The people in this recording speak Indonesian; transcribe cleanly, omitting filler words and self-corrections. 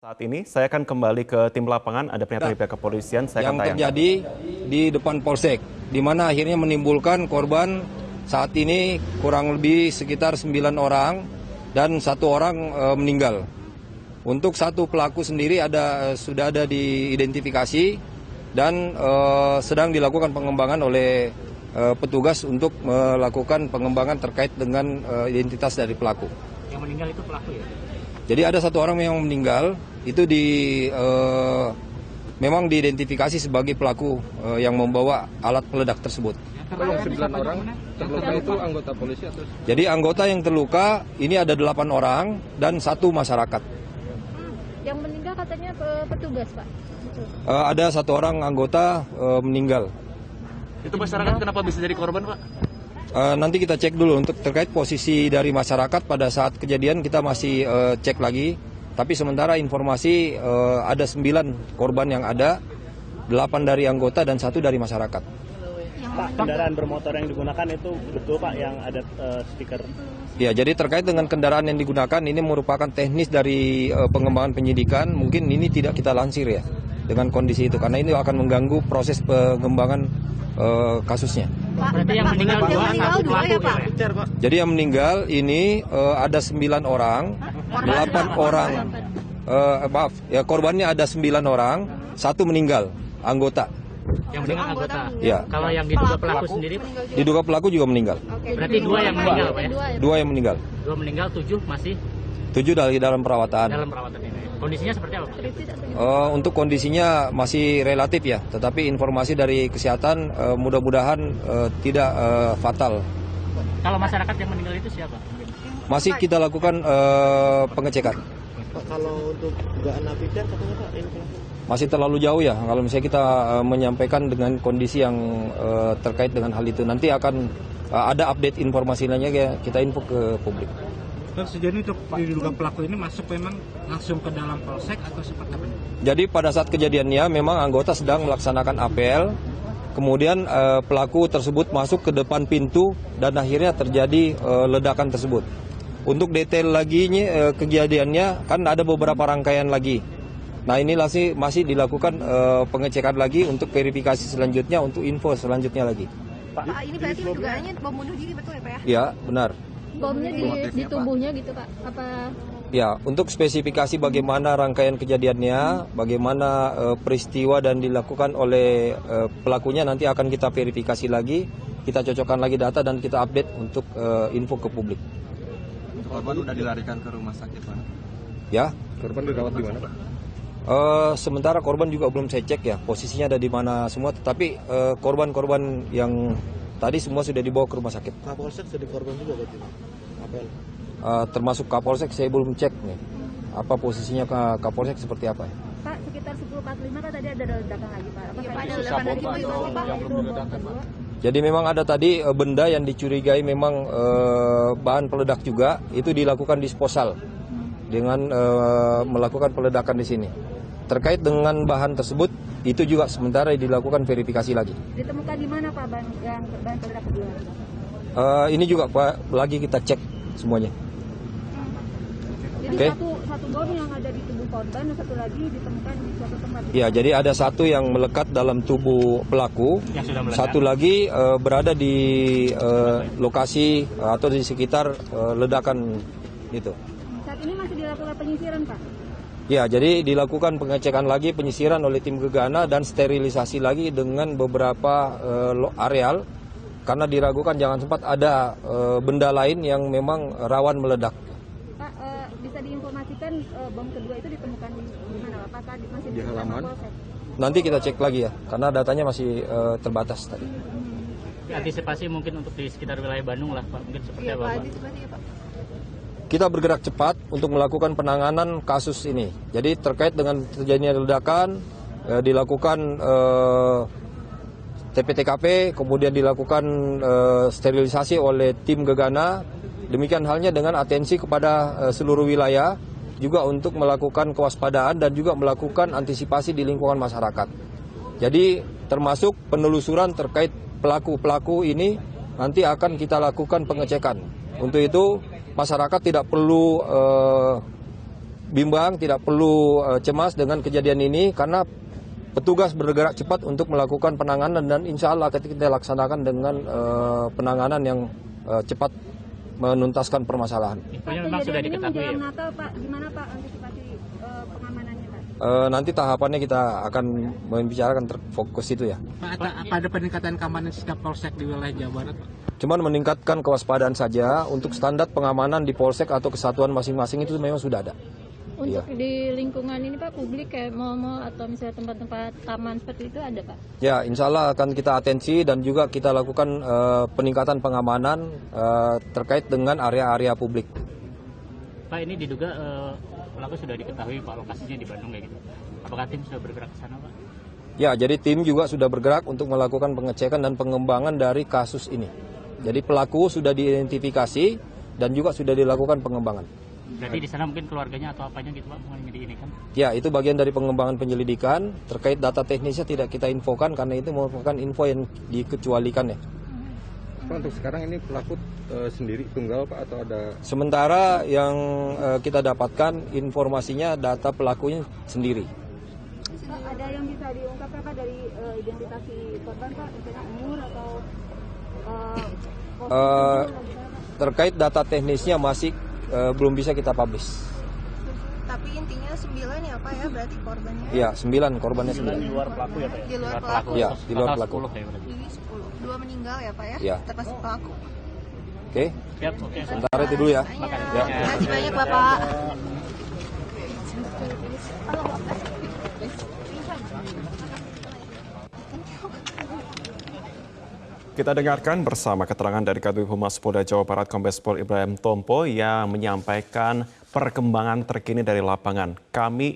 Saat ini saya akan kembali ke tim lapangan, ada pernyataan dari pihak kepolisian, saya akan tayangkan. Yang terjadi di depan Polsek, di mana akhirnya menimbulkan korban saat ini kurang lebih sekitar 9 orang dan 1 orang meninggal. Untuk satu pelaku sendiri sudah ada diidentifikasi dan sedang dilakukan pengembangan oleh petugas untuk melakukan pengembangan terkait dengan identitas dari pelaku. Yang meninggal itu pelaku ya? Jadi ada 1 orang yang meninggal, itu memang diidentifikasi sebagai pelaku yang membawa alat peledak tersebut. Kalau 9 orang terluka itu anggota polisi atau? Jadi anggota yang terluka ini ada 8 orang dan 1 masyarakat. Yang meninggal katanya petugas, Pak. Ada 1 orang anggota meninggal. Itu masyarakat kenapa bisa jadi korban, Pak? Nanti kita cek dulu untuk terkait posisi dari masyarakat pada saat kejadian kita masih cek lagi. Tapi sementara informasi ada 9 korban yang ada, 8 dari anggota dan 1 dari masyarakat. Pak, kendaraan bermotor yang digunakan itu betul Pak yang ada stiker? Ya, jadi terkait dengan kendaraan yang digunakan ini merupakan teknis dari pengembangan penyidikan. Mungkin ini tidak kita lansir ya dengan kondisi itu karena ini akan mengganggu proses pengembangan kasusnya. Berarti yang meninggal dua ya, Pak? Jadi yang meninggal ini ada 9 orang, 8 orang, maaf, ya korbannya ada 9 orang, 1 meninggal, anggota. Yang meninggal anggota? Ya. Kalau yang diduga pelaku sendiri, Pak? Diduga pelaku juga meninggal. Berarti 2 yang meninggal, Pak ya? 2 yang meninggal. 2 meninggal, 7 masih 7 dalam perawatan. dalam perawatan ini. Kondisinya seperti apa, Pak? Untuk kondisinya masih relatif ya, tetapi informasi dari kesehatan mudah-mudahan tidak fatal. Kalau masyarakat yang meninggal itu siapa? Masih kita lakukan pengecekan. Pak, kalau untuk dugaan napiter katanya Pak ini Masih terlalu jauh ya, kalau misalnya kita menyampaikan dengan kondisi yang terkait dengan hal itu. Nanti akan ada update informasi lainnya ya, kita info ke publik. Sejauh ini untuk diduga pelaku ini masuk memang langsung ke dalam polsek atau seperti apa? Jadi pada saat kejadiannya memang anggota sedang melaksanakan apel, kemudian pelaku tersebut masuk ke depan pintu dan akhirnya terjadi ledakan tersebut. Untuk detail lagi kejadiannya kan ada beberapa rangkaian lagi. Nah ini masih dilakukan pengecekan lagi untuk verifikasi selanjutnya untuk info selanjutnya lagi. Pak, ini berarti dugaannya bom bunuh diri betul ya, Pak ya? Ya benar. Bomnya di tubuhnya gitu, Pak? Apa? Ya, untuk spesifikasi bagaimana rangkaian kejadiannya, bagaimana peristiwa dan dilakukan oleh pelakunya nanti akan kita verifikasi lagi, kita cocokkan lagi data dan kita update untuk info ke publik. Korban sudah dilarikan ke rumah sakit, Pak? Ya. Korban dirawat di mana, Pak? Sementara korban juga belum saya cek ya, posisinya ada di mana semua, tetapi korban-korban yang tadi semua sudah dibawa ke rumah sakit. Kapolsek jadi korban juga berarti Pak? Apel. Termasuk Kapolsek saya belum cek nih, apa posisinya Kapolsek seperti apa ya? Pak, sekitar 10.45 kan tadi ada ledakan lagi, Pak. Apakah Ada itu ledakan lagi, Pak? yang belum diledakkan, Pak? Jadi memang ada tadi benda yang dicurigai memang bahan peledak juga, itu dilakukan disposal dengan melakukan peledakan di sini. Terkait dengan bahan tersebut, itu juga sementara dilakukan verifikasi lagi. Ditemukan di mana, Pak, bahan peledak kedua? Ini juga Pak, lagi kita cek semuanya. Jadi Oke. satu bom yang ada di tubuh korban dan satu lagi ditemukan di suatu tempat. Ya, jadi ada 1 yang melekat dalam tubuh pelaku, Yang sudah meledak. 1 lagi berada di lokasi atau di sekitar ledakan itu. Saat ini masih dilakukan penyisiran, Pak? Ya, jadi dilakukan pengecekan lagi, penyisiran oleh tim Gegana dan sterilisasi lagi dengan beberapa areal karena diragukan jangan sempat ada benda lain yang memang rawan meledak. Pak, bisa diinformasikan bom kedua itu ditemukan di mana? Apakah masih Di halaman? Polsek? Nanti kita cek lagi ya, karena datanya masih terbatas tadi. Antisipasi mungkin untuk di sekitar wilayah Bandung lah, Pak. Mungkin seperti apa, Pak? Kita bergerak cepat untuk melakukan penanganan kasus ini. Jadi terkait dengan terjadinya ledakan, dilakukan TP-TKP, kemudian dilakukan sterilisasi oleh tim Gegana. Demikian halnya dengan atensi kepada seluruh wilayah, juga untuk melakukan kewaspadaan dan juga melakukan antisipasi di lingkungan masyarakat. Jadi termasuk penelusuran terkait pelaku-pelaku ini nanti akan kita lakukan pengecekan. Untuk itu masyarakat tidak perlu bimbang, tidak perlu cemas dengan kejadian ini karena petugas bergerak cepat untuk melakukan penanganan dan insya Allah kita laksanakan dengan penanganan yang cepat menuntaskan permasalahan. Infonya memang sudah Kejadian ini diketahui ya. menjelang Natal, Pak. Gimana Pak antisipasi pengamanannya, Pak? Nanti tahapannya kita akan membicarakan fokus itu ya. Pak, apa ada peningkatan keamanan setiap polsek di wilayah Jawa Barat, Pak? Cuman meningkatkan kewaspadaan saja untuk standar pengamanan di polsek atau kesatuan masing-masing itu memang sudah ada. Untuk Iya. di lingkungan ini Pak, publik kayak mal-mal atau misalnya tempat-tempat taman seperti itu ada Pak? Ya, insya Allah akan kita atensi dan juga kita lakukan peningkatan pengamanan terkait dengan area-area publik. Pak, ini diduga pelaku sudah diketahui Pak lokasinya di Bandung kayak gitu. Apakah tim sudah bergerak ke sana Pak? Ya, jadi tim juga sudah bergerak untuk melakukan pengecekan dan pengembangan dari kasus ini. Jadi pelaku sudah diidentifikasi dan juga sudah dilakukan pengembangan. Berarti di sana mungkin keluarganya atau apanya gitu Pak, mungkin di ini kan? Ya, itu bagian dari pengembangan penyelidikan. Terkait data teknisnya tidak kita infokan karena itu merupakan info yang dikecualikan ya. Pak, untuk sekarang ini pelaku sendiri tunggal Pak atau ada? Sementara yang kita dapatkan informasinya data pelakunya sendiri. Pak, ada yang bisa diungkapkan Pak dari identifikasi korban Pak, misalnya umur atau Terkait data teknisnya masih belum bisa kita publish. Tapi intinya 9 ya Pak ya, berarti korbannya? Iya, 9 korbannya 9. Di luar pelaku ya Pak ya? Di luar pelaku? Ya, di luar pelaku. 10 ya berarti. Jadi 10. 2 meninggal ya Pak ya? Ya. Termasuk pelaku. Oke, Siap, oke. sementara itu dulu ya. Ya. Ya. Terima kasih banyak Bapak. Kita dengarkan bersama keterangan dari Kadif Humas Polda Jawa Barat Kombes Pol Ibrahim Tompo yang menyampaikan perkembangan terkini dari lapangan. Kami